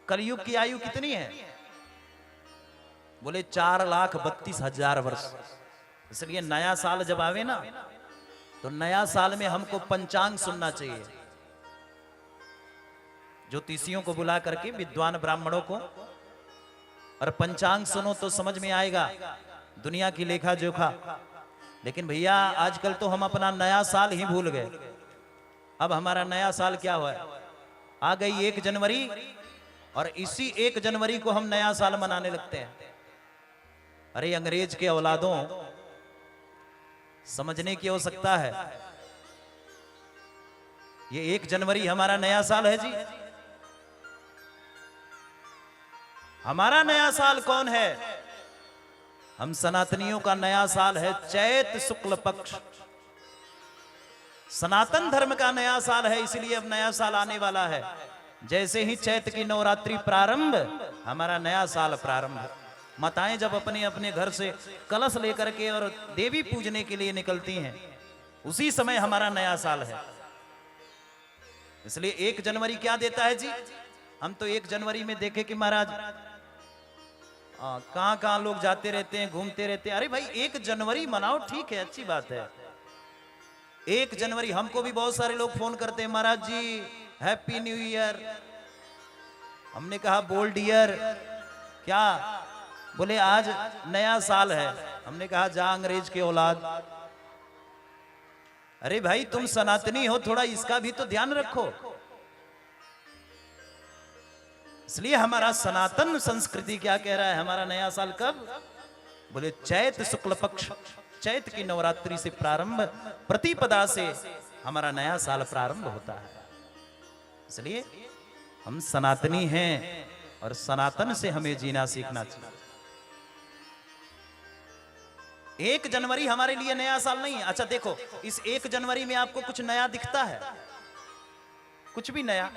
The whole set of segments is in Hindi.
कलयुग की आयु कितनी है? बोले 4,32,000 वर्ष। इसलिए नया साल जब आवे ना, तो नया साल में हमको पंचांग सुनना चाहिए। ज्योतिषियों को बुला करके, विद्वान ब्राह्मणों को, और पंचांग सुनो तो समझ में आएगा दुनिया की लेखा जोखा। लेकिन भैया आजकल तो हम अपना नया साल ही भूल गए। अब हमारा नया साल क्या हुआ है? आ गई 1 जनवरी, और इसी 1 जनवरी को हम नया साल मनाने लगते हैं। अरे अंग्रेज के औलादों, समझने की आवश्यकता है। ये 1 जनवरी हमारा नया साल है जी। हमारा नया साल कौन है? हम सनातनियों का नया साल है चैत शुक्ल पक्ष। सनातन धर्म का नया साल है, इसलिए अब नया साल आने वाला है। जैसे ही चैत की नवरात्रि प्रारंभ, हमारा नया साल प्रारंभ। माताएं जब अपने अपने घर से कलश लेकर के और देवी पूजने के लिए निकलती हैं, उसी समय हमारा नया साल है। इसलिए 1 जनवरी क्या देता है जी? हम तो 1 जनवरी में देखे कि महाराज कहां कहां लोग जाते रहते हैं, घूमते रहते हैं। अरे भाई 1 जनवरी मनाओ, ठीक है, अच्छी बात है। 1 जनवरी हमको भी बहुत सारे लोग फोन करते हैं, महाराज जी हैप्पी न्यू ईयर। हमने कहा बोल्ड ईयर क्या? बोले आज नया साल है। हमने कहा जा अंग्रेज के औलाद। अरे भाई तुम सनातनी हो, थोड़ा इसका भी तो ध्यान रखो। इसलिए हमारा सनातन संस्कृति क्या कह रहा है? हमारा नया साल कब? बोले चैत शुक्ल पक्ष, चैत की नवरात्रि से प्रारंभ, प्रतिपदा से हमारा नया साल प्रारंभ होता है। इसलिए हम सनातनी हैं और सनातन से हमें जीना सीखना चाहिए। 1 जनवरी हमारे लिए नया साल नहीं है। अच्छा देखो, इस 1 जनवरी में आपको कुछ नया दिखता है? कुछ भी नया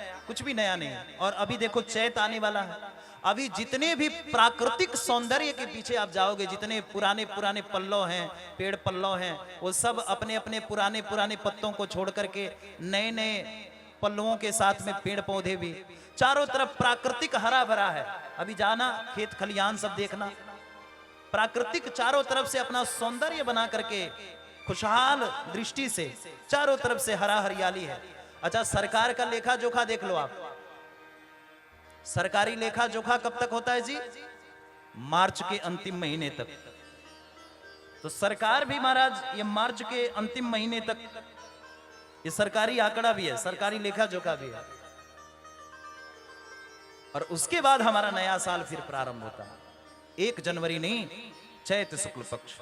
नहीं है। और अभी देखो चैत आने वाला है। अभी जितने भी प्राकृतिक सौंदर्य के पीछे आप जाओगे, जितने पुराने पुराने पल्लव हैं, पेड़ पल्लव हैं, वो सब अपने अपने पुराने पुराने पत्तों को छोड़ करके नए नए पल्लवों के साथ में पेड़ पौधे भी, चारों तरफ प्राकृतिक हरा भरा है। अभी जाना खेत खलियान सब देखना, प्राकृतिक चारों तरफ से अपना सौंदर्य बना करके खुशहाल दृष्टि से चारों तरफ से हरा हरियाली है। अच्छा सरकार का लेखा जोखा देख लो आप। सरकारी लेखा जोखा कब तक होता है जी? मार्च के अंतिम महीने तक। तो सरकार भी महाराज ये मार्च के अंतिम महीने तक, ये सरकारी आंकड़ा भी है, सरकारी लेखा जोखा भी है। और उसके बाद हमारा नया साल फिर प्रारंभ होता है। 1 जनवरी नहीं, चैत शुक्ल पक्ष।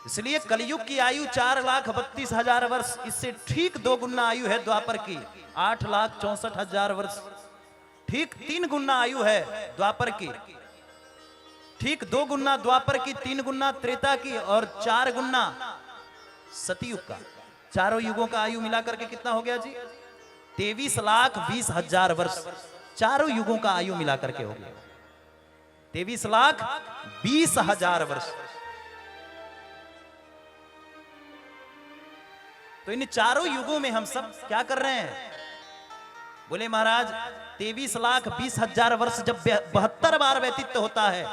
इसलिए कलयुग की आयु 4,32,000 वर्ष, इससे ठीक 2 गुना आयु है द्वापर की, 8,64,000 वर्ष। ठीक 3 गुना आयु है द्वापर की, ठीक 2 गुना द्वापर की, 3 गुना त्रेता की, और 4 गुना सतयुग का। चारों युगों का आयु मिला करके कितना हो गया जी? 23,20,000 वर्ष। चारों युगों का आयु मिला करके हो गया 23,20,000 वर्ष। तो इन चारों युगों में हम सब क्या कर रहे हैं? बोले महाराज 23,20,000 वर्ष जब 72 बार व्यतीत होता है,